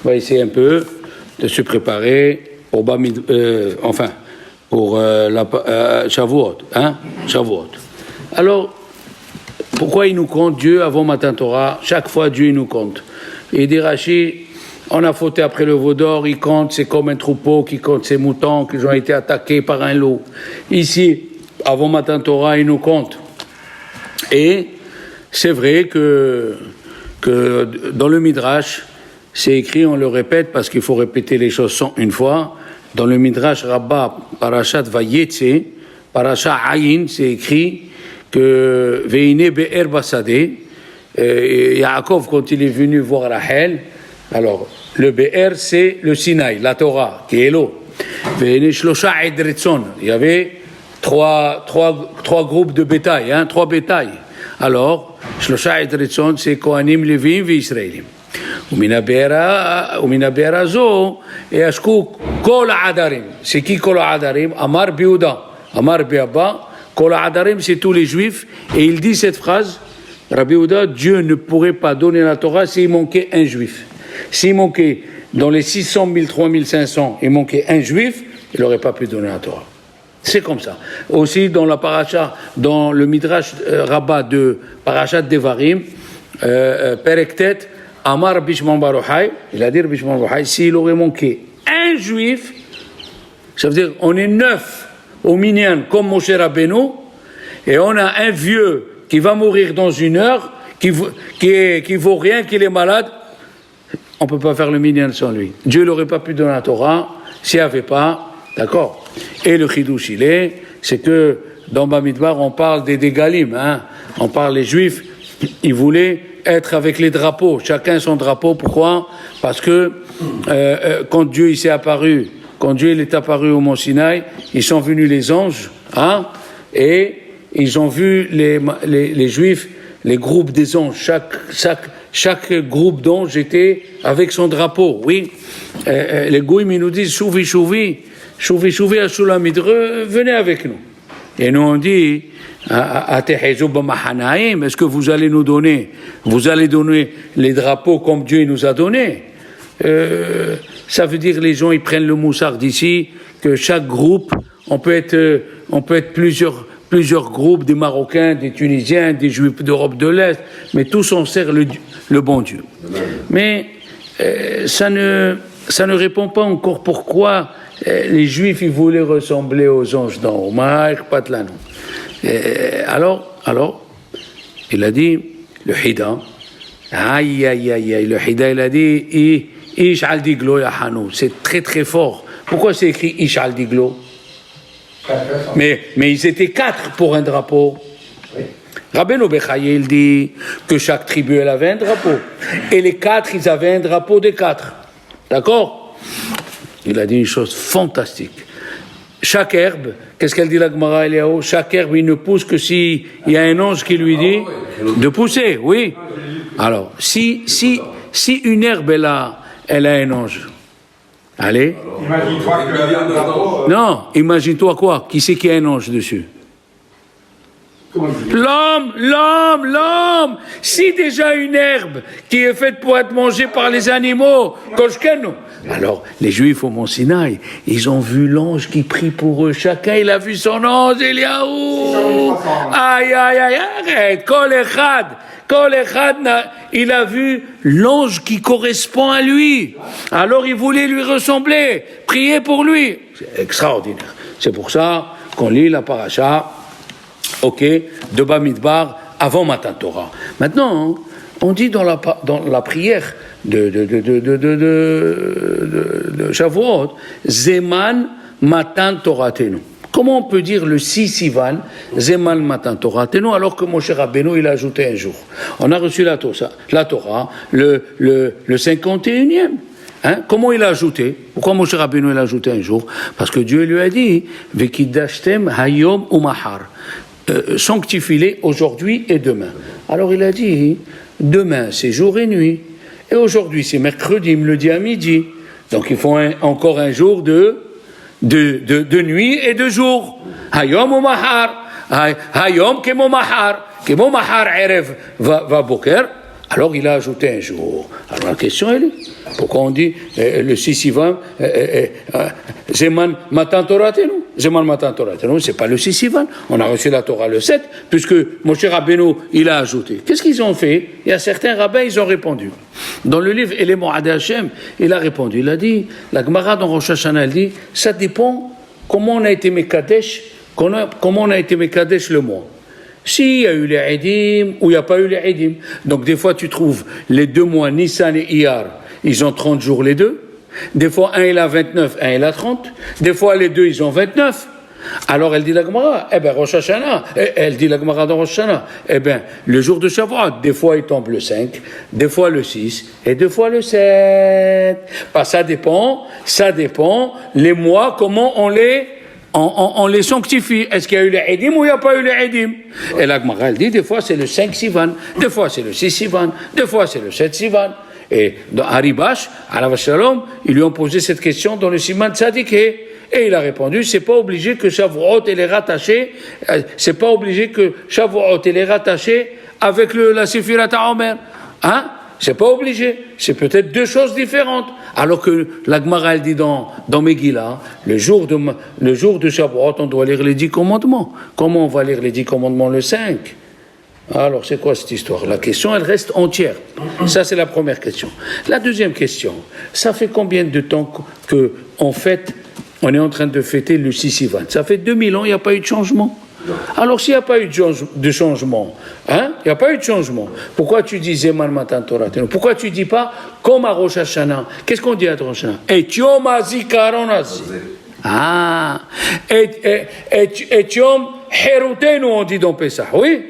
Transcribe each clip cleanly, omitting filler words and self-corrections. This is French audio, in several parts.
On va essayer un peu de se préparer pour Shavuot, hein, Shavuot. Alors, pourquoi il nous compte Dieu avant Matan Torah? Chaque fois, Dieu il nous compte. Il dit Rashi, on a fauté après le veau d'or, il compte, c'est comme un troupeau qui compte ses moutons qui ont été attaqués par un loup. Ici, avant Matan Torah, il nous compte. Et c'est vrai que dans le Midrash, c'est écrit, on le répète parce qu'il faut répéter les choses une fois. Dans le Midrash Rabbah, Parashat Vayetze, Parashat Ayin, c'est écrit que Veine Be'er Basade, Yaakov, quand il est venu voir Rachel, alors le Be'er, c'est le Sinaï, la Torah, qui est l'eau. Veine Shlosha Edretzon, il y avait trois groupes de bétail, hein, 3 bétails. Alors, Shlosha Edretzon, c'est Kohanim, Lévim et Israélim. ומן הבאר הזו ישקו כל העדרים. C'est qui כל העדרים? אמר ביהודה, אמר ביאבא, כל העדרים c'est tous les juifs, et il dit cette phrase, Rabbi Yehuda, Dieu ne pourrait pas donner la Torah s'il manquait un juif. S'il manquait dans les 600 000, 3500, il manquait un juif, il n'aurait pas pu donner la Torah. C'est comme ça. Aussi dans la paracha, dans le Midrash Rabbah de Parashat Devarim, Perektet, Amar Bishman Baruchai, il a dit Bishman Baruchai, s'il aurait manqué un juif, ça veut dire on est 9 au minyan comme Moshe Rabbeinu, et on a un vieux qui va mourir dans 1 heure, qui vaut rien, qui est malade, on ne peut pas faire le minyan sans lui. Dieu n'aurait pas pu donner la Torah s'il n'y avait pas, d'accord. Et le chidouche c'est que dans Bamidbar on parle des dégalim, hein, on parle des juifs, ils voulaient être avec les drapeaux, chacun son drapeau. Pourquoi? Parce que quand Dieu il s'est apparu, quand Dieu il est apparu au Mont Sinaï, ils sont venus les anges, hein, et ils ont vu les Juifs, les groupes des anges, chaque groupe d'anges était avec son drapeau. Oui, les Goïms ils nous disent chouvi, venez avec nous. Et nous on dit, est-ce que vous allez nous donner, les drapeaux comme Dieu nous a donné? Ça veut dire les gens ils prennent le moussard d'ici, que chaque groupe, on peut être plusieurs groupes, des Marocains, des Tunisiens, des Juifs d'Europe de l'Est, mais tous on sert le bon Dieu. Mais ça ne répond pas encore pourquoi les Juifs ils voulaient ressembler aux anges d'en haut. Alors, il a dit, le Hida, le Hida, il a dit, Ish al diglo ya Hanou, c'est très très fort. Pourquoi c'est écrit Ish al diglo? Mais ils étaient 4 pour un drapeau. Oui. Rabbeinu Bechaye, il dit que chaque tribu, elle avait un drapeau. Et les 4, ils avaient un drapeau des 4. D'accord? Il a dit une chose fantastique. Chaque herbe, qu'est-ce qu'elle dit la Gemara Eliaou? Chaque herbe, il ne pousse que s'il y a un ange qui lui dit de pousser, oui. Alors, si une herbe, elle a un ange, allez. Imagine-toi que... Non, imagine-toi quoi? Qui c'est qui a un ange dessus? L'homme. Si déjà une herbe qui est faite pour être mangée par les animaux, alors les Juifs au Mont Sinaï, ils ont vu l'ange qui prie pour eux. Chacun il a vu son ange. Eliaou. Aïe, arrête. Kol Echad, il a vu l'ange qui correspond à lui. Alors il voulait lui ressembler, prier pour lui. C'est extraordinaire. C'est pour ça qu'on lit la paracha. Ok, de Bamidbar avant Matan Torah. Maintenant, on dit dans la prière de Shavuot, Zeman Matan Toratenu. Comment on peut dire le 6 Sivan, Zeman Matan Toratenu, alors que Moshe Rabbeinu il a ajouté un jour? On a reçu la Torah, le 51e. Hein? Comment il a ajouté? Pourquoi Moshe Rabbeinu il a ajouté un jour? Parce que Dieu lui a dit, Vekidashtem Hayom Umahar. Sanctifie-les aujourd'hui et demain. Alors il a dit, demain c'est jour et nuit, et aujourd'hui c'est mercredi, il me le dit à midi. Donc il faut encore un jour de nuit et de jour. Hayom ou mahar, hayom kemo mahar erev va boker. Alors il a ajouté un jour. Alors la question elle est, pourquoi on dit le 6 Sivan, Zeman Matan Toratenu? Zeman Matan Toratenu, c'est pas le 6 Sivan. On a reçu la Torah le 7, puisque Moshe Rabbeinu, il a ajouté. Qu'est-ce qu'ils ont fait? Il y a certains rabbins, ils ont répondu. Dans le livre Éléments Ad Hashem, il a répondu. Il a dit, la Gemara dans Rosh Hashanah, elle dit, ça dépend comment on a été Mekadesh, comment on a été Mekadesh le mois. S'il y a eu les Eidim ou il n'y a pas eu les Eidim. Donc des fois tu trouves les 2 mois, Nissan et Iyar, ils ont 30 jours les deux. Des fois un il a 29, un il a 30. Des fois les deux ils ont 29. Alors elle dit la Gemara, Rosh Hashanah, elle dit la Gemara dans Rosh Hashanah, le jour de Shavuot, des fois il tombe le 5, des fois le 6 et des fois le 7. Ça dépend, les mois, comment on les sanctifie. Est-ce qu'il y a eu les Eidim ou il n'y a pas eu les Eidim? Et la Gemara, elle dit, des fois c'est le 5 Sivan, des fois c'est le 6 Sivan, des fois c'est le 7 Sivan. Et dans Haribash, alav shalom, ils lui ont posé cette question dans le Siman Tzadikeh. Et il a répondu, c'est pas obligé que Shavuot elle est rattachée, c'est pas obligé que Shavuot elle est rattachée avec la Sefirat HaOmer. Hein? C'est pas obligé. C'est peut-être 2 choses différentes. Alors que la Gemara, elle dit dans Megillah, le jour de Shavuot, on doit lire les 10 commandements. Comment on va lire les 10 commandements le 5? Alors, c'est quoi cette histoire? La question, elle reste entière. Ça, c'est la première question. La deuxième question, ça fait combien de temps que, en fait, on est en train de fêter le 6 Sivan? Ça fait 2000 ans, il n'y a pas eu de changement. Alors, s'il n'y a pas eu de changement, il n'y a pas eu de changement, pourquoi tu dis Zeman Matan Torah? Pourquoi tu ne dis pas comme à Rosh Hashanah? Qu'est-ce qu'on dit à Rosh Hashanah? Et Yom HaZikaron Hazi. Et Yom Herutenu, on dit dans Pesach. Oui?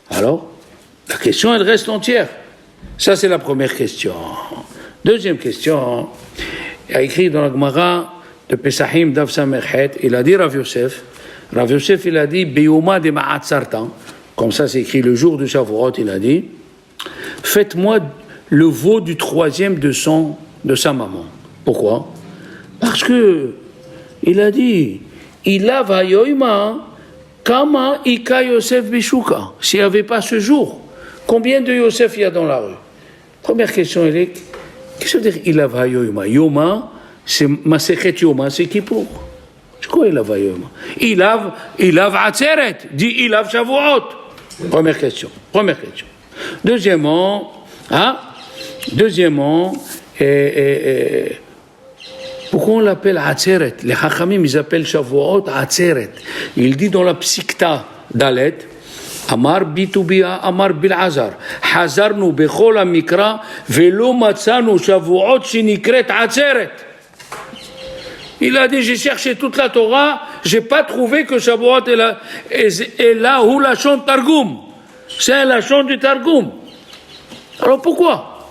Alors, la question, elle reste entière. Ça, c'est la première question. Deuxième question, il a écrit dans la Gemara de Pesachim Dav Samerhet, il a dit Rav Yosef, il a dit Beyouma de Ma'atzartan, comme ça c'est écrit le jour de Shavuot, il a dit, faites-moi le veau du 3e de sa maman. Pourquoi? Parce que il a dit, il a vayoima kama ika Yosef bishuka. S'il n'y avait pas ce jour, combien de Yosef il y a dans la rue? Première question, elle est, qu'est-ce que ça veut dire il a vayoima? Yoma, c'est Masechet Yoma, c'est Kippour. C'est quoi il a vayoima? Il a Atzeret, dit il a Shavuot. Première question. Deuxièmement, pourquoi on l'appelle Atzeret? Les Chachamim, ils appellent Shavuot Atzeret. Il dit dans la Psikta Dalet, Amar bitubia, Amar bil'azar, Hazarnu bechol amikra, velo matzanu Shavuot shinikret Atzeret. Il a dit, j'ai cherché toute la Torah, j'ai pas trouvé que Shavuot est là où la chante Targum. C'est la chante du Targum. Alors pourquoi?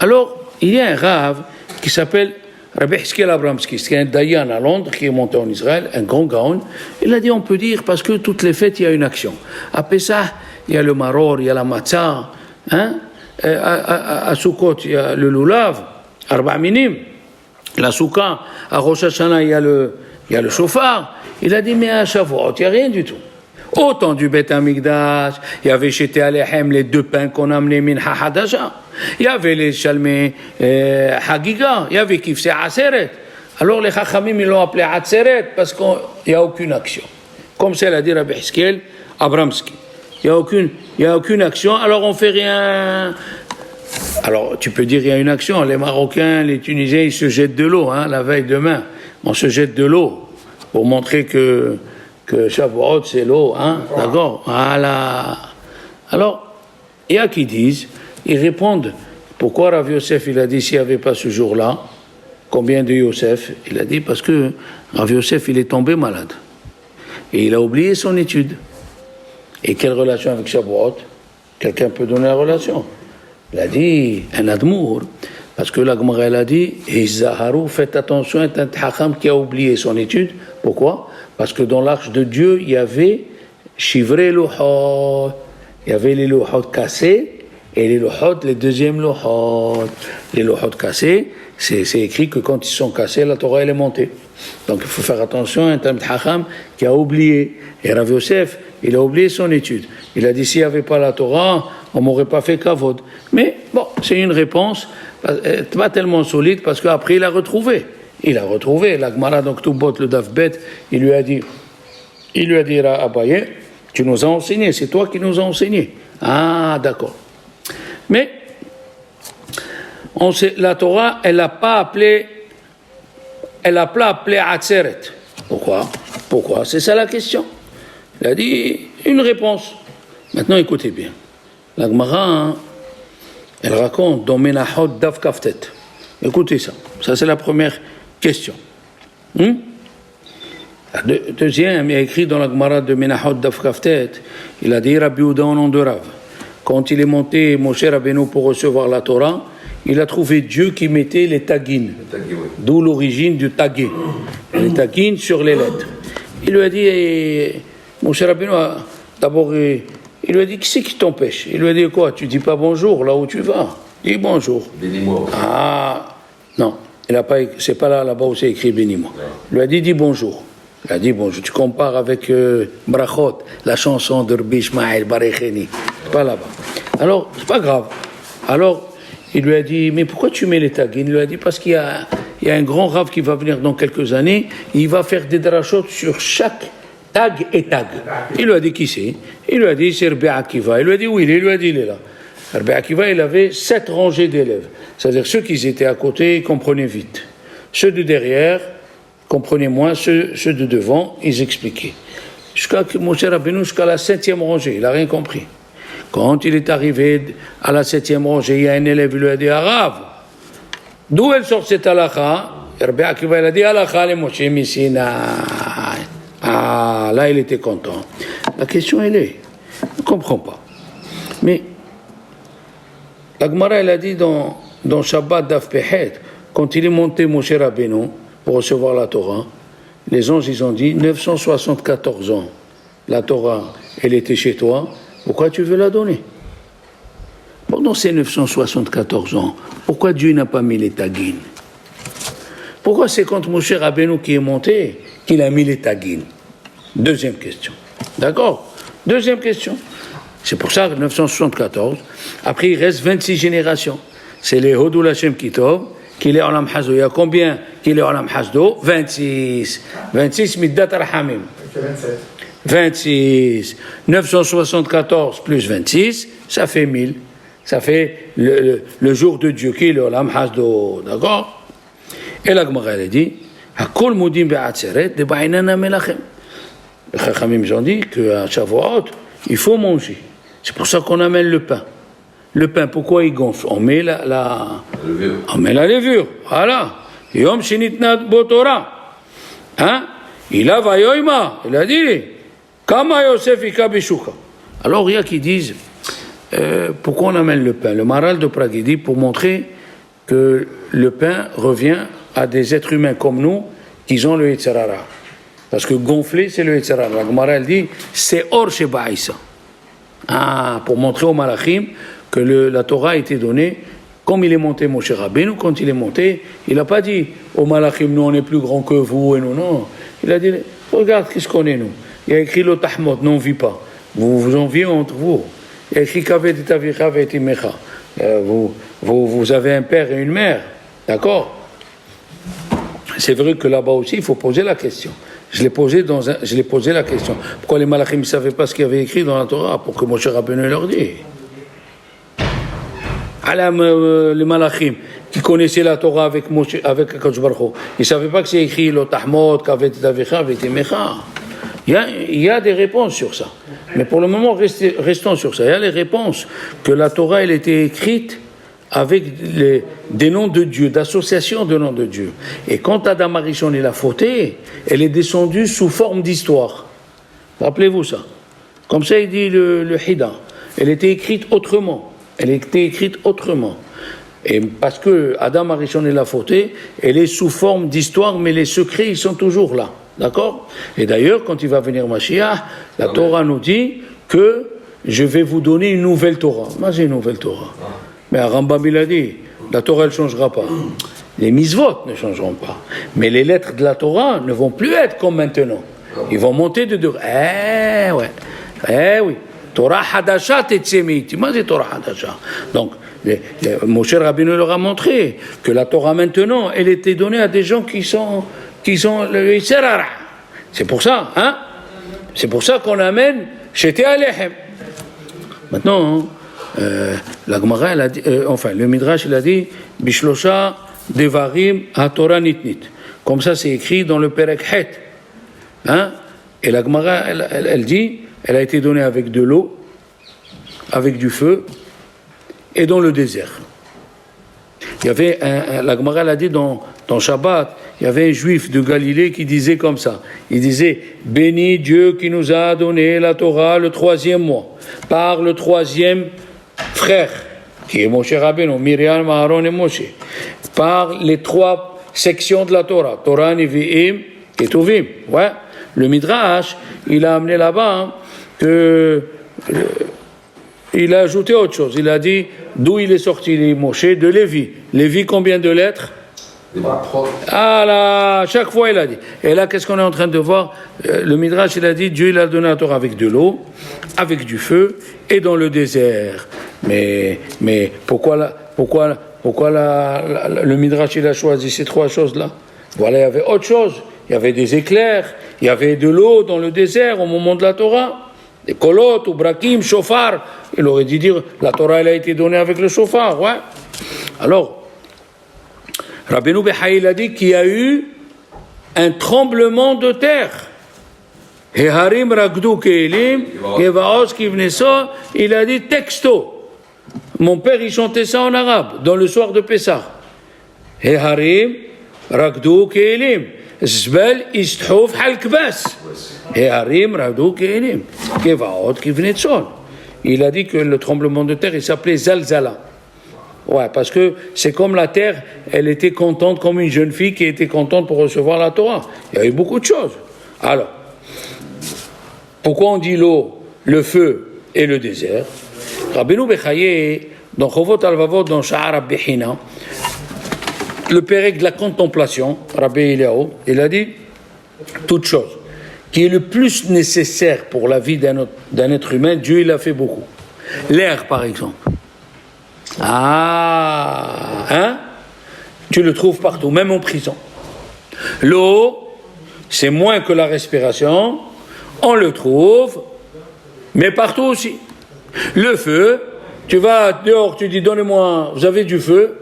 Alors, il y a un Rav qui s'appelle Rabbi Hizkiel Abramski, c'est un Dayan à Londres qui est monté en Israël, un grand gaon. Il a dit, on peut dire, parce que toutes les fêtes, il y a une action. À Pessah, il y a le maror, il y a la matzah. À Sukkot, il y a le lulav, Arba Minim. La Souka, à Rosh Hashanah, il y a le shofar. Il a dit, mais à Shavuot, il n'y a rien du tout. Au temps du Beth Amikdash, il y avait chez Téaléhem les 2 pains qu'on amenait Minha Hadasha. Il y avait les Shalmei Hagiga, il y avait Kifsé Atzeret. Alors les Chachamim, ils l'ont appelé Atzeret parce qu'il n'y a aucune action. Comme ça l'a dit Rabbi Hizkiel Abramski. Il n'y a aucune action, alors on fait rien. Alors, tu peux dire qu'il y a une action. Les Marocains, les Tunisiens, ils se jettent de l'eau, la veille demain. On se jette de l'eau pour montrer que Shavuot, c'est l'eau, d'accord? Voilà. Alors, il y a qui disent, ils répondent, pourquoi Rav Yosef, il a dit, s'il n'y avait pas ce jour-là, combien de Yosef? Il a dit, parce que Rav Yosef, il est tombé malade. Et il a oublié son étude. Et quelle relation avec Shavuot? Quelqu'un peut donner la relation? Il a dit, un admour, parce que la Gemara, elle a dit, Hizaharu, faites attention, un Hacham qui a oublié son étude. Pourquoi? Parce que dans l'arche de Dieu, il y avait Shivrei Louhot, il y avait les Louhot cassés, Et les lohot, les deuxièmes lohot. Les lohot cassés, c'est écrit que quand ils sont cassés, la Torah elle est montée. Donc il faut faire attention à un Talmid Chacham qui a oublié. Et Rav Yosef, il a oublié son étude. Il a dit s'il n'y avait pas la Torah, on m'aurait pas fait kavod. Mais bon, c'est une réponse pas tellement solide parce qu'après il a retrouvé. La Gemara donc Tubot, le Daf-Bet, il lui a dit à Abaye, tu nous as enseigné, c'est toi qui nous as enseigné. Ah, d'accord. Mais la Torah, elle n'a pas appelé Atzeret. Pourquoi? C'est ça la question. Il a dit une réponse. Maintenant, écoutez bien. La Gemara, elle raconte dans Menachot Daf Kaftet. Écoutez ça. Ça, c'est la première question. La deuxième, il y a écrit dans la Gemara de Menachot Daf Kaftet, il a dit Rabbi Yehuda au nom de Rav. Quand il est monté, Moshe Rabbeinu, pour recevoir la Torah, il a trouvé Dieu qui mettait les tagines. D'où l'origine du tagué. Les tagines sur les lettres. Il lui a dit, Moshe Rabbeinu, d'abord, il lui a dit, qui c'est qui t'empêche? Il lui a dit quoi? Tu dis pas bonjour là où tu vas. Dis bonjour. Bénis-moi. Ah, non. C'est pas là-bas où c'est écrit bénis-moi. Il lui a dit, dis bonjour. Il a dit bonjour. Tu compares avec Brachot, la chanson de Rabbi Ishmael Barecheni. C'est pas là-bas. Alors, c'est pas grave. Alors, il lui a dit, mais pourquoi tu mets les tags? Il lui a dit, parce qu'il y a un grand Rav qui va venir dans quelques années, il va faire des drachot sur chaque tag et tag. Il lui a dit, qui c'est? Il lui a dit, c'est Rabbi Akiva. Il lui a dit, oui, il lui a dit, il est là. Rabbi Akiva, il avait 7 rangées d'élèves. C'est-à-dire, ceux qui étaient à côté, ils comprenaient vite. Ceux de derrière comprenaient moins, ceux de devant, ils expliquaient. Jusqu'à Moshe Rabbeinu, jusqu'à la 7e rangée, il n'a rien compris. Quand il est arrivé à la 7e rangée, il y a un élève, il lui a dit, Arav, d'où elle sort cette halakha? Rabbi Akiva, il a dit, halakha le Moshe Messina. Ah, là, il était content. La question, elle est, je ne comprends pas. Mais, la Gemara, elle a dit dans Shabbat Daf Pehet, quand il est monté Moshe Rabbeinu pour recevoir la Torah, les anges, ils ont dit, 974 ans, la Torah, elle était chez toi, pourquoi tu veux la donner? Pendant ces 974 ans, pourquoi Dieu n'a pas mis les tagines? Pourquoi c'est quand Moshe Rabbeinu qui est monté qu'il a mis les tagines? Deuxième question. D'accord? Deuxième question. C'est pour ça que 974. Après, il reste 26 générations. C'est les Hodou Lachem Kitov, qui est Olam Hazdo. Il y a combien qui est Olam Hazdo? 26. 26 Middat Arhamim. 26. 974 plus 26, ça fait 1000. Ça fait le jour de Dieu qui est Olam Hazdo. D'accord? Et la Gemara, elle dit, Hakol Moudim Be'atzeret de Ba'inana Melachem. Les Chachamim ont dit qu'à Shavuot, il faut manger. C'est pour ça qu'on amène le pain. Le pain, pourquoi il gonfle? On met la levure. Voilà. Yom Shinitnat Botora. Hein? Il a vayoima. Il a dit, Kama Yosef Ika Bishuka. Alors il y a qui disent, pourquoi on amène le pain? Le Maral de Prague dit pour montrer que le pain revient à des êtres humains comme nous qui ont le Yetzer Hara. Parce que gonfler, c'est le Yetzer Hara. La Gemara, elle dit, c'est Or Shebaïsa. Ah, pour montrer aux Malachim que la Torah a été donnée, comme il est monté Moshe Rabbeinu, quand il est monté, il n'a pas dit aux Malachim, nous on est plus grands que vous, et nous, non. Il a dit, regarde, qu'est-ce qu'on est, nous. Il y a écrit le Tahmot, non, on ne vit pas. Vous vous enviez entre vous. Il y a écrit Kavet et Tavicha et Timecha. Vous avez un père et une mère, d'accord? C'est vrai que là-bas aussi, il faut poser la question. Je l'ai posé la question. Pourquoi les Malachim ne savaient pas ce qu'il y avait écrit dans la Torah pour que Moshe Rabbeinu leur dise? Les Malachim qui connaissaient la Torah avec Akadosh Baruch Hu, ils ne savaient pas que c'est écrit le Tahmot, Kavet Tavicha, Vetimecha. Il y a des réponses sur ça. Mais pour le moment, restons sur ça. Il y a les réponses que la Torah, elle était écrite avec des noms de Dieu, d'associations de noms de Dieu. Et quand Adam Arishon il a fauté, elle est descendue sous forme d'histoire. Rappelez-vous ça. Comme ça, il dit le Hida. Elle était écrite autrement. Et parce que Adam Arishon il a fauté, elle est sous forme d'histoire, mais les secrets, ils sont toujours là. D'accord? Et d'ailleurs, quand il va venir Mashiach, la Torah nous dit que je vais vous donner une nouvelle Torah. Moi, j'ai une nouvelle Torah. Mais Rambam, il a dit, la Torah, elle ne changera pas. Les mitzvot ne changeront pas. Mais les lettres de la Torah ne vont plus être comme maintenant. Ils vont monter de deux. Oui. Torah Hadasha Tetsemiti. Moi, c'est Torah Hadasha. Donc, Moshe Rabbeinu leur a montré que la Torah maintenant, elle était donnée à des gens qui sont le Yisserara. C'est pour ça, hein? C'est pour ça qu'on amène Shete Aleichem. Maintenant, la Gemara, elle a dit, le Midrash, il a dit Bishlosha Devarim HaTorah Nitnit. Comme ça, c'est écrit dans le Perek Het. Hein? Et la Gemara, elle dit, elle a été donnée avec de l'eau, avec du feu, et dans le désert. Il y avait la Gemara l'a dit dans Shabbat, il y avait un juif de Galilée qui disait comme ça. Il disait, béni Dieu qui nous a donné la Torah le 3e mois, par le 3e frère, qui est Moshe Rabbeinu, Miriam, Aaron et Moshe, par les 3 sections de la Torah, Torah, Nevi'im et Tovim. Ouais. Le Midrash, il a amené là-bas que il a ajouté autre chose. Il a dit d'où il est sorti les Moshe, de Lévi. Lévi, combien de lettres? Ah là, chaque fois il a dit. Et là, qu'est-ce qu'on est en train de voir? Le Midrash, il a dit Dieu, il a donné la Torah avec de l'eau, avec du feu et dans le désert. Mais pourquoi le Midrash, il a choisi ces 3 choses-là? Voilà, il y avait autre chose. Il y avait des éclairs, il y avait de l'eau dans le désert au moment de la Torah. Des kolot ou brakim, shofar. Il aurait dû dire la Torah elle a été donnée avec le shofar, ouais. Alors, Rabbeinu Bechaï a dit qu'il y a eu un tremblement de terre. Heharim ragdu keelim, yevaos kivneso. Il a dit texto. Mon père il chantait ça en arabe dans le soir de Pessah. Heharim ragdu keelim. Zbel isthouf halkbas. Heharim ragdu keelim. Yevaos kivneso. Il a dit que le tremblement de terre il s'appelait Zalzala. Ouais, parce que c'est comme la terre, elle était contente comme une jeune fille qui était contente pour recevoir la Torah. Il y a eu beaucoup de choses. Alors, pourquoi on dit l'eau, le feu et le désert? Rabbeinu Bechaye, dans Chovot Alvavot, dans Sha'ar Rabbi Hina, le pérec de la contemplation, Rabbi Eliyahu, il a dit toute chose qui est le plus nécessaire pour la vie d'un être humain, Dieu il a fait beaucoup. L'air, par exemple. Ah, hein? Tu le trouves partout, même en prison. L'eau, c'est moins que la respiration, on le trouve, mais partout aussi. Le feu, tu vas dehors, tu dis donnez-moi, vous avez du feu,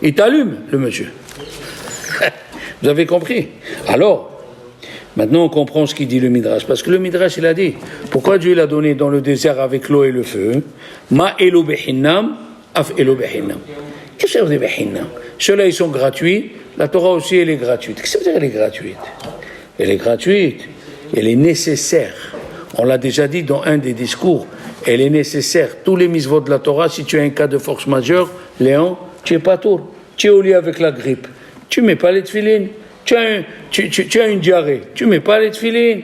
il t'allume, le monsieur. Vous avez compris? Alors, maintenant on comprend ce qu'il dit le Midrash, parce que le Midrash il a dit, pourquoi Dieu l'a donné dans le désert avec l'eau et le feu? Ma elo behinnam. Qu'est-ce que ça veut dire behinnam? Ceux-là ils sont gratuits, la Torah aussi elle est gratuite. Qu'est-ce que ça veut dire elle est gratuite? Elle est gratuite, elle est nécessaire. On l'a déjà dit dans un des discours, elle est nécessaire. Tous les mitzvot de la Torah, si tu as un cas de force majeure, Léon, tu es pas tour. Tu es au lit avec la grippe, tu mets pas les tefilines. Tu as une diarrhée, tu mets pas les tefilines.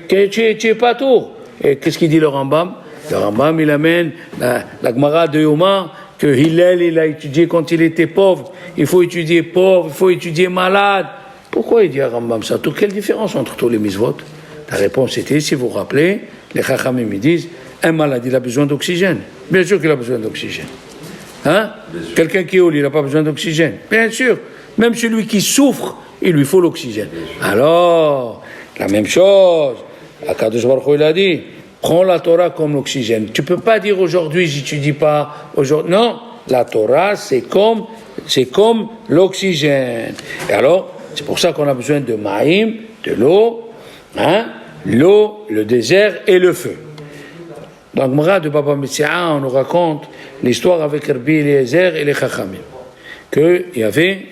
Tu es pas tour. Et qu'est-ce qu'il dit le Rambam? Le Rambam il amène la Gemara de Yoma que Hillel il a étudié quand il était pauvre. Il faut étudier pauvre, il faut étudier malade. Pourquoi il dit à Rambam ça? Quelle différence entre tous les mitzvot? La réponse était, si vous vous rappelez, les Chachamim me disent, un malade il a besoin d'oxygène. Bien sûr qu'il a besoin d'oxygène. Hein? Quelqu'un qui est au lit, il n'a pas besoin d'oxygène. Bien sûr. Même celui qui souffre, il lui faut l'oxygène. Alors, la même chose. Akadosh Baruch Hu il a dit, prends la Torah comme l'oxygène. Tu ne peux pas dire aujourd'hui, j'étudie pas aujourd'hui. Non, la Torah, c'est comme l'oxygène. Et alors, c'est pour ça qu'on a besoin de Maïm, de l'eau, hein, l'eau, le désert et le feu. Dans le Gemara de Baba Metzia, on nous raconte l'histoire avec Rabbi Eliezer et les Chachamim. Qu'il y avait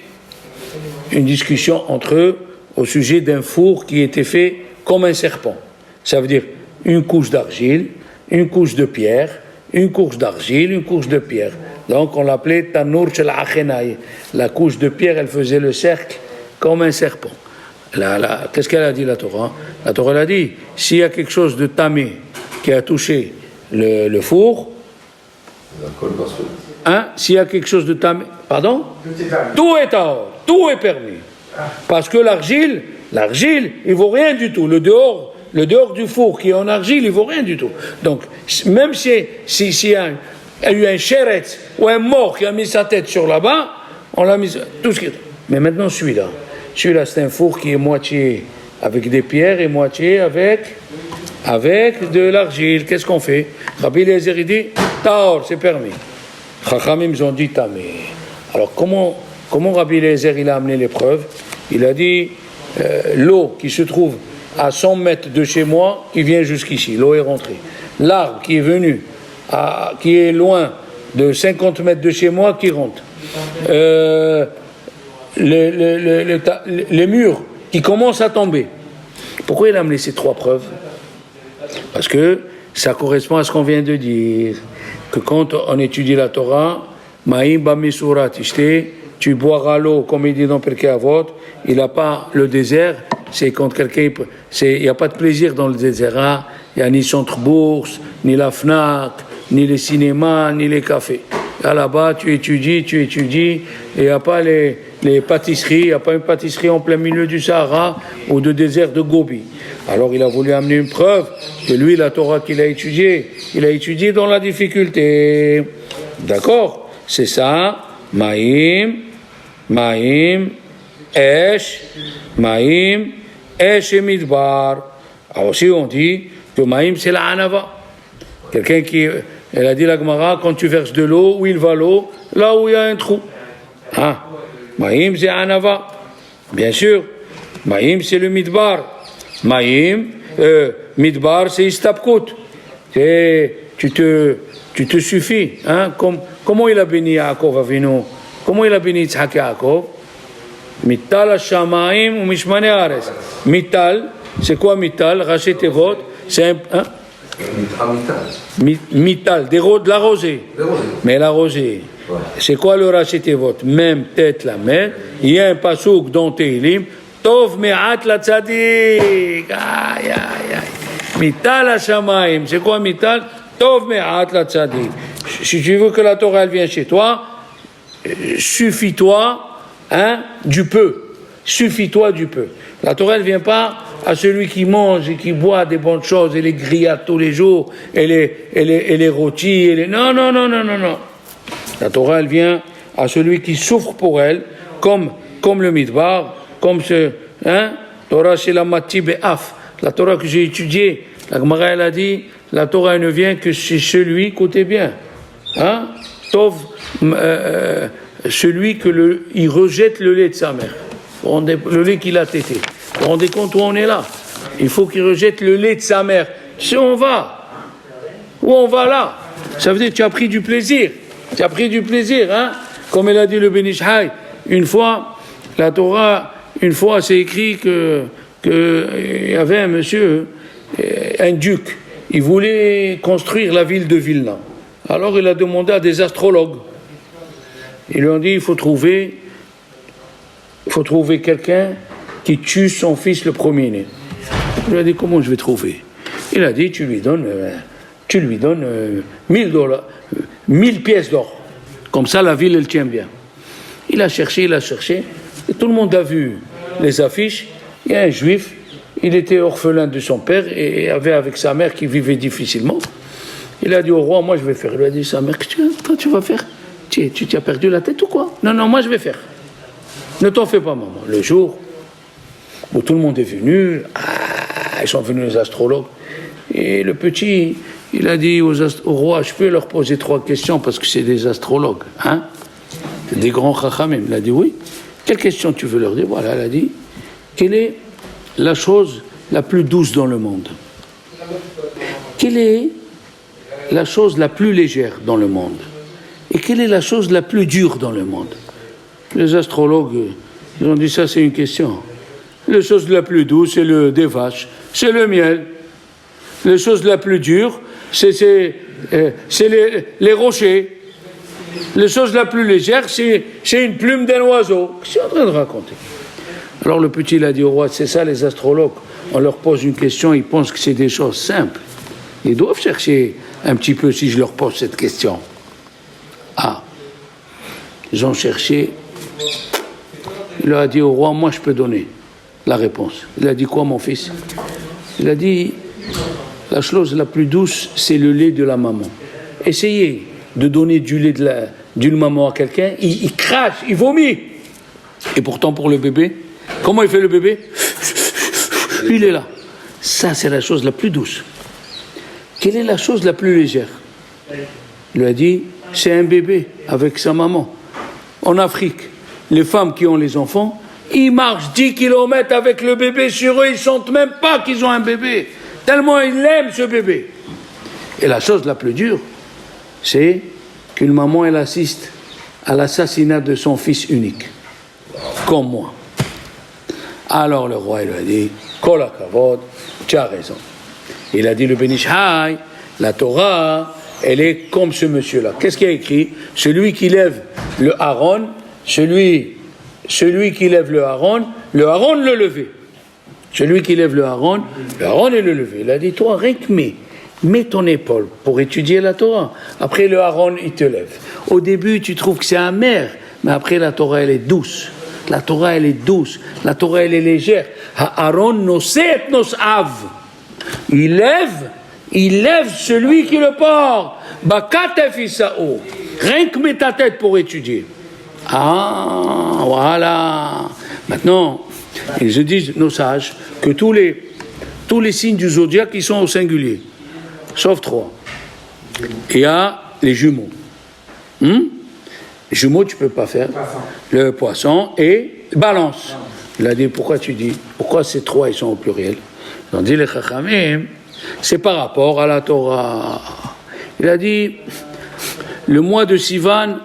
une discussion entre eux au sujet d'un four qui était fait comme un serpent. Ça veut dire une couche d'argile, une couche de pierre, une couche d'argile, une couche de pierre. Donc on l'appelait Tanur Shel Achenai. La couche de pierre, elle faisait le cercle comme un serpent. Qu'est-ce qu'elle a dit la Torah? La Torah a dit, s'il y a quelque chose de tamé qui a touché le four, hein, s'il y a quelque chose de tamé, pardon, tout est tahor, tout est permis. Parce que l'argile, il vaut rien du tout. Le dehors du four qui est en argile, il vaut rien du tout. Donc, même s'il y a eu un chéretz ou un mort qui a mis sa tête sur là-bas, on l'a mis, tout ce qui est. Mais maintenant, celui-là, c'est un four qui est moitié avec des pierres et moitié avec de l'argile. Qu'est-ce qu'on fait? Rabbi Eliezer, il dit, tahor, c'est permis. Chachamim, ils ont dit tamé. Alors, comment Rabbi Eliezer, il a amené les preuves? Il a dit, l'eau qui se trouve à 100 mètres de chez moi, qui vient jusqu'ici, l'eau est rentrée. L'arbre qui est venu, qui est loin de 50 mètres de chez moi, qui rentre. Les murs qui commencent à tomber. Pourquoi il a amené ces 3 preuves? Parce que ça correspond à ce qu'on vient de dire, que quand on étudie la Torah, Ma'im ba'misurat ishte, tu boiras l'eau, comme il dit dans Pirkei Avot, il n'a pas le désert, c'est quand quelqu'un, il n'y a pas de plaisir dans le désert, hein? Il n'y a ni centre-bourse, ni la FNAC, ni les cinémas, ni les cafés. Là, là-bas, tu étudies, et il n'y a pas les pâtisseries, il n'y a pas une pâtisserie en plein milieu du Sahara ou de désert de Gobi. Alors il a voulu amener une preuve que lui, la Torah qu'il a étudiée, il a étudié dans la difficulté. D'accord? C'est ça. Maïm, Esh et Midbar. Alors aussi on dit que Maïm c'est la Hanava. Quelqu'un qui, elle a dit la Gemara, quand tu verses de l'eau, où il va l'eau? Là où il y a un trou. Ah, Maïm c'est Hanava. Bien sûr, Maïm c'est le Midbar. Midbar c'est Istapkut. Tu te suffis. Hein? Comment il a béni Yaakov Avinu? Comment il a béni Yitzhak Yaakov? Mittal ha-shamayim ou mishmane haaretz. Mittal, c'est quoi Mittal? Raché Tevot, c'est un... Hein? Mittal, de la rosée. Mais la rosée, ouais. C'est quoi le Raché Tevot? Même tête la mer. Il y a un pasouk dans Tehilim. Tov me'at la tzadik. Aïe, aïe, aïe. Mittal ha-shamayim, c'est quoi Mittal? Tov me'at la tzadik. Si tu veux que la Torah elle vienne chez toi, suffis-toi du peu. Suffis-toi du peu. La Torah elle vient pas à celui qui mange et qui boit des bonnes choses et les grillades tous les jours et les rôtis non. La Torah elle vient à celui qui souffre pour elle, comme le Midbar, comme ce Torah chez la Mati Be'af. La Torah que j'ai étudiée, la Gemara elle a dit, la Torah elle ne vient que chez celui, écoutez bien. Tov, celui il rejette le lait de sa mère, le lait qu'il a tété. Vous vous rendez compte où on est là? Il faut qu'il rejette le lait de sa mère. Si on va, où on va là? Ça veut dire que tu as pris du plaisir. Hein? Comme elle a dit le Ben Ish Hai, une fois, la Torah, c'est écrit que il y avait un monsieur, un duc, il voulait construire la ville de Vilna. Alors il a demandé à des astrologues. Ils lui ont dit, il faut trouver quelqu'un qui tue son fils le premier-né. Il lui a dit, comment je vais trouver? Il a dit, tu lui donnes $1000, 1000 pièces d'or. Comme ça, la ville, elle tient bien. Il a cherché, et tout le monde a vu les affiches. Il y a un juif, il était orphelin de son père et avait avec sa mère qui vivait difficilement. Il a dit au roi, moi je vais faire. Il lui a dit, sa mère, toi tu vas faire? Tu as perdu la tête ou quoi? Non, moi je vais faire. Ne t'en fais pas, maman. Le jour où tout le monde est venu, ils sont venus les astrologues, et le petit, il a dit au roi, je peux leur poser 3 questions parce que c'est des astrologues, c'est des grands chachamim. Il a dit oui. Quelle question tu veux leur dire? Voilà, elle a dit, quelle est la chose la plus douce dans le monde? Quelle est la chose la plus légère dans le monde? Et quelle est la chose la plus dure dans le monde? Les astrologues, ils ont dit ça, c'est une question. La chose la plus douce, c'est le des vaches, c'est le miel. La chose la plus dure, c'est les rochers. La chose la plus légère, c'est une plume d'un oiseau. Qu'est-ce que tu es en train de raconter? Alors le petit, il a dit au roi, c'est ça les astrologues. On leur pose une question, ils pensent que c'est des choses simples. Ils doivent chercher un petit peu si je leur pose cette question. Ah, ils ont cherché. Il a dit au roi, moi je peux donner la réponse. Il a dit quoi, mon fils? Il a dit, la chose la plus douce, c'est le lait de la maman. Essayez de donner du lait d'une maman à quelqu'un, il crache, il vomit. Et pourtant pour le bébé, comment il fait le bébé? Il est là. Ça, c'est la chose la plus douce. Quelle est la chose la plus légère? Il lui a dit, c'est un bébé avec sa maman. En Afrique, les femmes qui ont les enfants, ils marchent 10 km avec le bébé sur eux, ils ne sentent même pas qu'ils ont un bébé. Tellement ils aiment ce bébé. Et la chose la plus dure, c'est qu'une maman, elle assiste à l'assassinat de son fils unique. Comme moi. Alors le roi, il lui a dit, Kol hakavod, tu as raison. Il a dit, le Ben Ish Chai, la Torah, elle est comme ce monsieur-là. Qu'est-ce qu'il y a écrit? Celui qui lève le Aaron, celui qui lève le Aaron le levé. Celui qui lève le Aaron est le levé. Il a dit, toi, rien que mets ton épaule pour étudier la Torah. Après, le Aaron, il te lève. Au début, tu trouves que c'est amer, mais après, la Torah, elle est douce. La Torah, elle est douce. La Torah, elle est légère. Aaron noset nos av. Il lève celui qui le porte. Bakatef Isao. Rien que mets ta tête pour étudier. Ah, voilà. Maintenant, ils se disent, nos sages, que tous les signes du zodiaque, ils sont au singulier. Sauf 3. Il y a les jumeaux. Les jumeaux, tu ne peux pas faire. Le poisson et balance. Il a dit, pourquoi ces 3, ils sont au pluriel? Ils ont dit, les chachamim, c'est par rapport à la Torah. Il a dit, le mois de Sivan,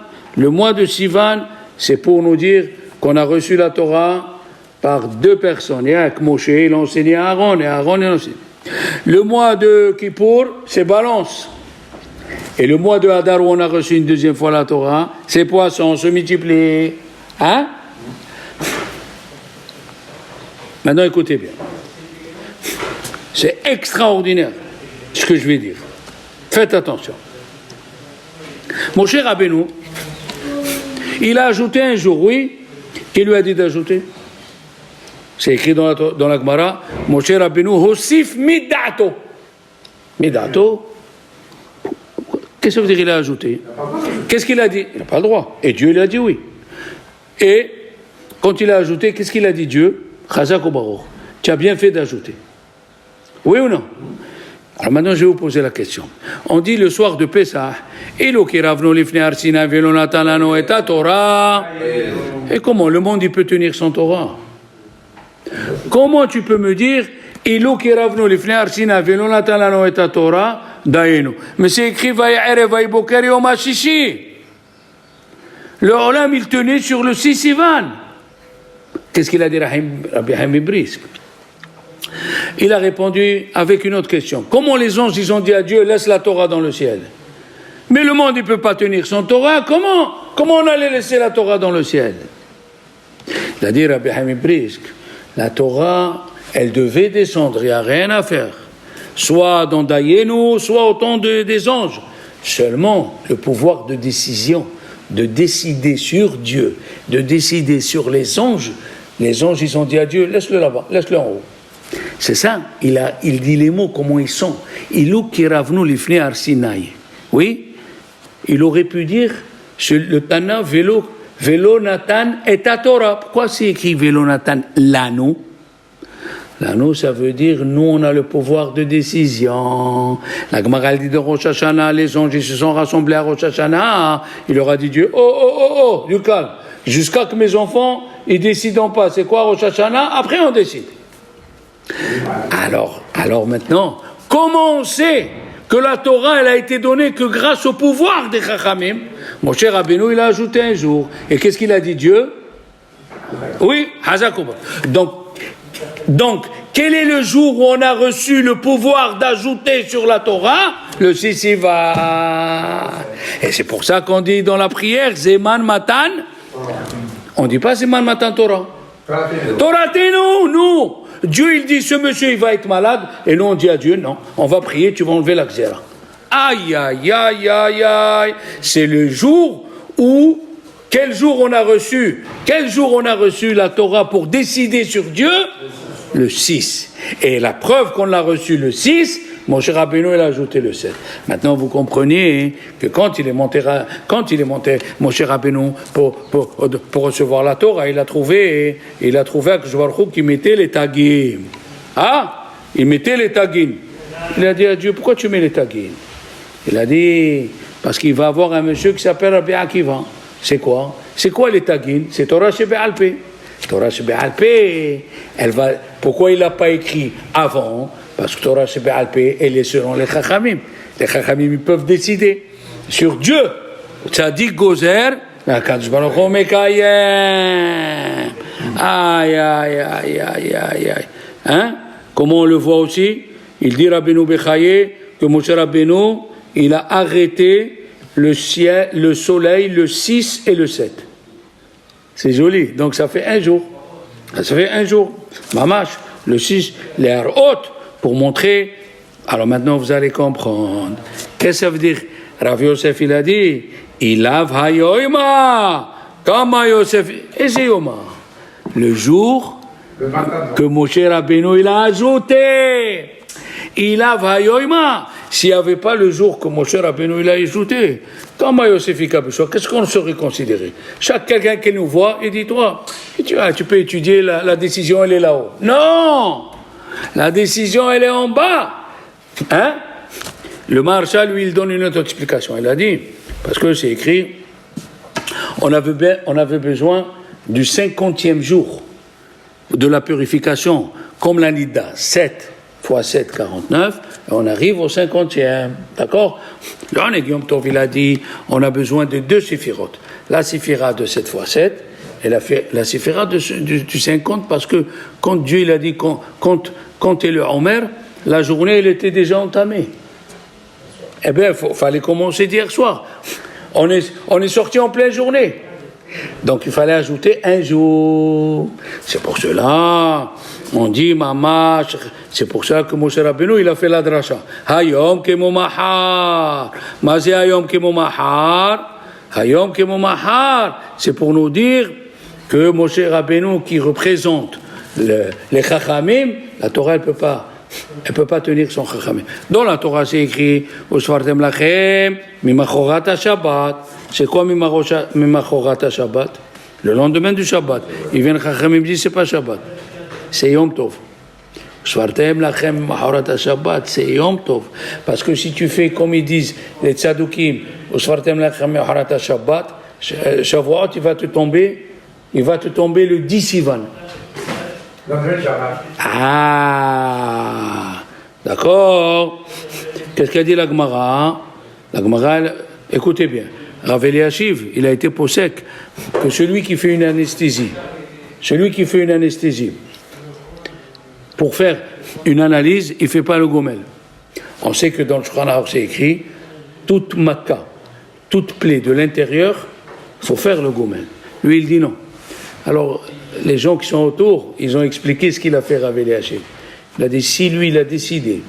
c'est pour nous dire qu'on a reçu la Torah par 2 personnes. Il y a Moshe, il a enseigné à Aaron, et Aaron, il a enseigné. Le mois de Kippour, c'est balance. Et le mois de Hadar, où on a reçu une 2e fois la Torah, c'est poisson, se multiplie. Hein? Maintenant, écoutez bien. C'est extraordinaire, ce que je vais dire. Faites attention. Mon cher Rabbeinu, il a ajouté un jour, oui, qui lui a dit d'ajouter. C'est écrit dans la Gemara, mon cher Rabbeinu, Hosif midato. Midato. Qu'est-ce que ça veut dire il a ajouté? Qu'est-ce qu'il a dit? Il n'a pas le droit. Et Dieu, il a dit oui. Et quand il a ajouté, qu'est-ce qu'il a dit Dieu? Chazak ou Baruch. Tu as bien fait d'ajouter. Oui ou non? Alors maintenant, je vais vous poser la question. On dit le soir de Pessah, Elo ki ravno lifnei har Sinai velo natan lanu et Torah. Et comment le monde il peut tenir son Torah? Comment tu peux me dire Elo ki ravno lifnei har Sinai velo natan lanu et Torah? Daïnu. Mais c'est écrit Vaïere Vaïboker Yom HaShishi. Le Olam il tenait sur le 6 Sivan. Qu'est-ce qu'il a dit Rabbi Haim Brisk? Il a répondu avec une autre question. Comment les anges, ils ont dit à Dieu, laisse la Torah dans le ciel? Mais le monde, il ne peut pas tenir son Torah. Comment on allait laisser la Torah dans le ciel? Il a dit, Rabbi Haim Brisk, la Torah, elle devait descendre, il n'y a rien à faire. Soit dans Dayenu, soit au temps des anges. Seulement, le pouvoir de décision, de décider sur Dieu, de décider sur les anges, ils ont dit à Dieu, laisse-le là-bas, laisse-le en haut. C'est ça, il dit les mots, comment ils sont. Ilou ki ravnu lifnei har Sinai. Oui, il aurait pu dire, le Tana, Velo Natan et Torah. Pourquoi c'est écrit Velo Natan Lanu? Lanu, ça veut dire, nous, on a le pouvoir de décision. La Gemara dit de Rosh Hashanah, les anges, ils se sont rassemblés à Rosh Hashanah. Il leur a dit Dieu, oh, du calme. Jusqu'à que mes enfants, ils décident pas. C'est quoi Rosh Hashanah? Après, on décide. Alors maintenant, comment on sait que la Torah, elle a été donnée que grâce au pouvoir des Chachamim? Mon cher Rabbeinu, il a ajouté un jour. Et qu'est-ce qu'il a dit Dieu? Oui, Hazakouba. Donc, quel est le jour où on a reçu le pouvoir d'ajouter sur la Torah? Le 6 Sivan. Et c'est pour ça qu'on dit dans la prière, Zeman Matan. On ne dit pas Zeman Matan Torah. Toratenu, nous. Dieu, il dit, ce monsieur, il va être malade. Et nous, on dit à Dieu, non, on va prier, tu vas enlever la xéra. Aïe, aïe, aïe, aïe, aïe. C'est le jour où, quel jour on a reçu la Torah pour décider sur Dieu? Le 6. Et la preuve qu'on l'a reçu le 6, Moshe Rabbeinu, il a ajouté le 7. Maintenant, vous comprenez que quand il est monté Moshe Rabbeinu pour recevoir la Torah, il a trouvé Akadosh Baruch Hu qui mettait les tagim. Ah, il mettait les tagim. Il a dit à Dieu, pourquoi tu mets les tagim? Il a dit, parce qu'il va avoir un monsieur qui s'appelle Rabbi Akiva. C'est quoi? C'est quoi les tagim? C'est Torah Shebe'al Peh. Torah Shebe'al Peh, pourquoi il l'a pas écrit avant? Parce que Torah Shebe'al Peh, elle est selon les Chachamim. Les Chachamim, ils peuvent décider sur Dieu. Tzadik Gozer, Akadosh Baruch Hu Mekayem. Aïe, aïe, aïe, aïe, aïe, aïe. Hein? Comment on le voit aussi? Il dit Rabbeinu Bechaye que Moshe Rabbeinu, il a arrêté le ciel, le soleil, le 6 et le 7. C'est joli. Donc ça fait un jour. Ça fait un jour. Mamash, le 6, l'air haute, pour montrer. Alors maintenant, vous allez comprendre. Qu'est-ce que ça veut dire? Rav Yosef, il a dit, Ilav hayoima. Comme Yosef. Et c'est Yoma. Le jour que Moshe Rabbeinu, il a ajouté. Ilav hayoima. S'il n'y avait pas le jour que Moshe Rabbeinu, il a ajouté, comment Yosef Ikabusha, qu'est-ce qu'on serait considéré? Chaque quelqu'un qui nous voit, il dit, toi, tu peux étudier, la décision, elle est là-haut. Non! La décision, elle est en bas. Hein? Le Maharshal, lui, il donne une autre explication. Il a dit, parce que c'est écrit, on avait besoin du 50e jour de la purification, comme la Nida, 7 x 7, 49, et on arrive au 50e, d'accord? Là, Yom Tov, il a dit, on a besoin de 2 séphirotes. La séphira de 7 x 7, et la séphira du 50, parce que quand Dieu, il a dit, quand est le Homer, la journée, elle était déjà entamée. Eh bien, il fallait commencer d'hier soir. On est sorti en pleine journée. Donc, il fallait ajouter un jour. C'est pour cela, on dit, mamash, c'est pour ça que Moshe Rabbeinu, il a fait la dracha. Hayom kemo mahar. Mazé hayom kemo mahar. Hayom kemo mahar. C'est pour nous dire que Moshe Rabbeinu, qui représente les chachamim, la Torah, elle peut pas tenir son chachamim. Dans la Torah, c'est écrit, Usfartem lachem, mimachorat ha-shabbat. C'est quoi mimachorat ha-shabbat? Le lendemain du Shabbat. Ils viennent chachamim, disent, c'est pas Shabbat. C'est Yom Tov. Usfartem lachem, mimachorat ha-shabbat, c'est Yom Tov. Parce que si tu fais comme ils disent, les tzadoukim, Usfartem lachem, mimachorat ha-shabbat, Shavuot, il va te tomber le 10 Sivan. Ah, d'accord. Qu'est-ce qu'a dit la Gemara? La Gemara, écoutez bien. Rav Eliashiv, il a été possèque que celui qui fait une anesthésie, pour faire une analyse, il ne fait pas le gomel. On sait que dans le Shulchan Aruch, c'est écrit, toute maca, toute plaie de l'intérieur, il faut faire le gomel. Lui, il dit non. Alors, les gens qui sont autour, ils ont expliqué ce qu'il a fait Rav Eliashiv. Il a dit, si lui, il a décidé,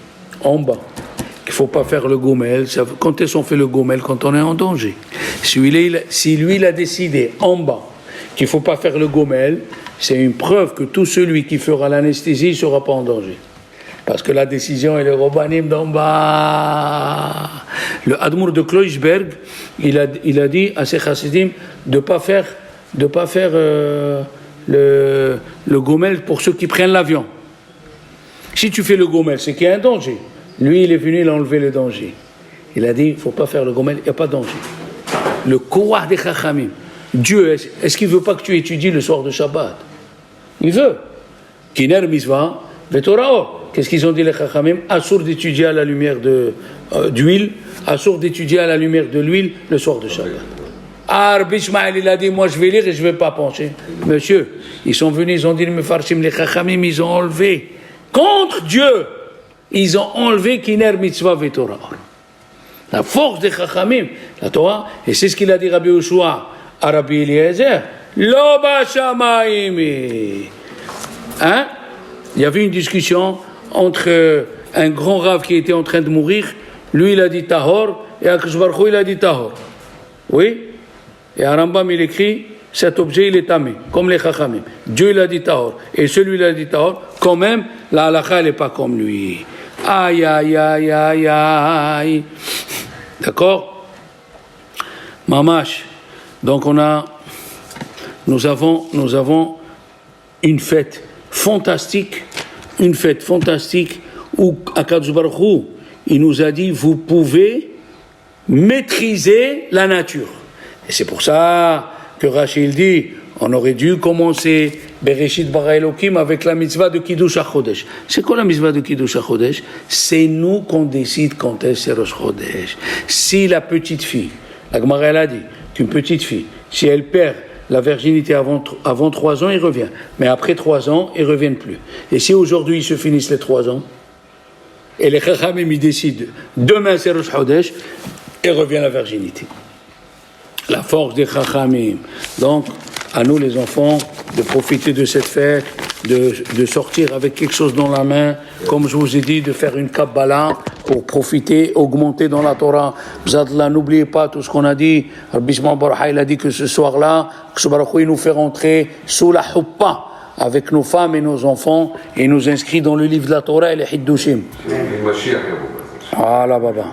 en bas, qu'il ne faut pas faire le gomel, quand est-ce qu'on fait le gomel? Quand on est en danger. Si lui, il a décidé, en bas, qu'il ne faut pas faire le gomel, c'est une preuve que tout celui qui fera l'anesthésie ne sera pas en danger. Parce que la décision est le Robanim d'en bas. Le Admour de Kloisberg, il a dit à ses chassidim de ne pas faire le gomel pour ceux qui prennent l'avion. Si tu fais le gomel, c'est qu'il y a un danger. Lui, il est venu, il a enlevé le danger. Il a dit, il ne faut pas faire le gomel, il n'y a pas de danger. Le Kouah des Chachamim. Dieu, est-ce qu'il ne veut pas que tu étudies le soir de Shabbat? Il veut. Kiner Mitzvah, Vetoraor. Qu'est-ce qu'ils ont dit les Chachamim? Assour d'étudier à la lumière d'huile, assour d'étudier à la lumière de l'huile le soir de Shabbat. Rabbi Ishmael, il a dit, moi je vais lire et je ne vais pas pencher. Monsieur, ils sont venus, ils ont dit, les Chachamim, ils ont enlevé, contre Dieu, ils ont enlevé Kiner Mitzvah Vetorah. La force des Chachamim, la Torah, et c'est ce qu'il a dit Rabbi Yoshua à Rabbi Eliezer, Lo ba shamayim. Hein? il y avait une discussion entre un grand rave qui était en train de mourir, lui il a dit Tahor, et Akadosh Baruch Hu il a dit Tahor. Oui? Et à Rambam il écrit, cet objet il est tamé, comme les Chachamim. Dieu il a dit Tahor, et celui-là a dit Tahor, quand même, la halakha elle n'est pas comme lui. Aïe, aïe, aïe, aïe, aïe. D'accord? Mamash. Donc nous avons une fête fantastique où Akadosh Baruch Hu, il nous a dit, vous pouvez maîtriser la nature. Et c'est pour ça que Rachid dit, on aurait dû commencer Bereshit bara Elokim avec la mitzvah de Kiddush HaChodesh. C'est quoi la mitzvah de Kiddush HaChodesh? C'est nous qu'on décide quand est-ce Rosh Chodesh. Si la petite fille, la Gemara elle a dit qu'une petite fille, si elle perd la virginité avant 3 ans, il revient. Mais après 3 ans, ils ne reviennent plus. Et si aujourd'hui, ils se finissent les 3 ans, et les Chachamim, ils décident, demain c'est Rosh Chodesh, et revient la virginité. La force des Chachamim. Donc, à nous les enfants, de profiter de cette fête, de sortir avec quelque chose dans la main, comme je vous ai dit, de faire une Kabbalah pour profiter, augmenter dans la Torah. Bzadla, n'oubliez pas tout ce qu'on a dit. Rabbi Shimon Bar Yochai, il a dit que ce soir-là, que Baruch Hu nous fait rentrer sous la Huppa avec nos femmes et nos enfants et nous inscrit dans le livre de la Torah et les Hiddushim. Voilà, baba.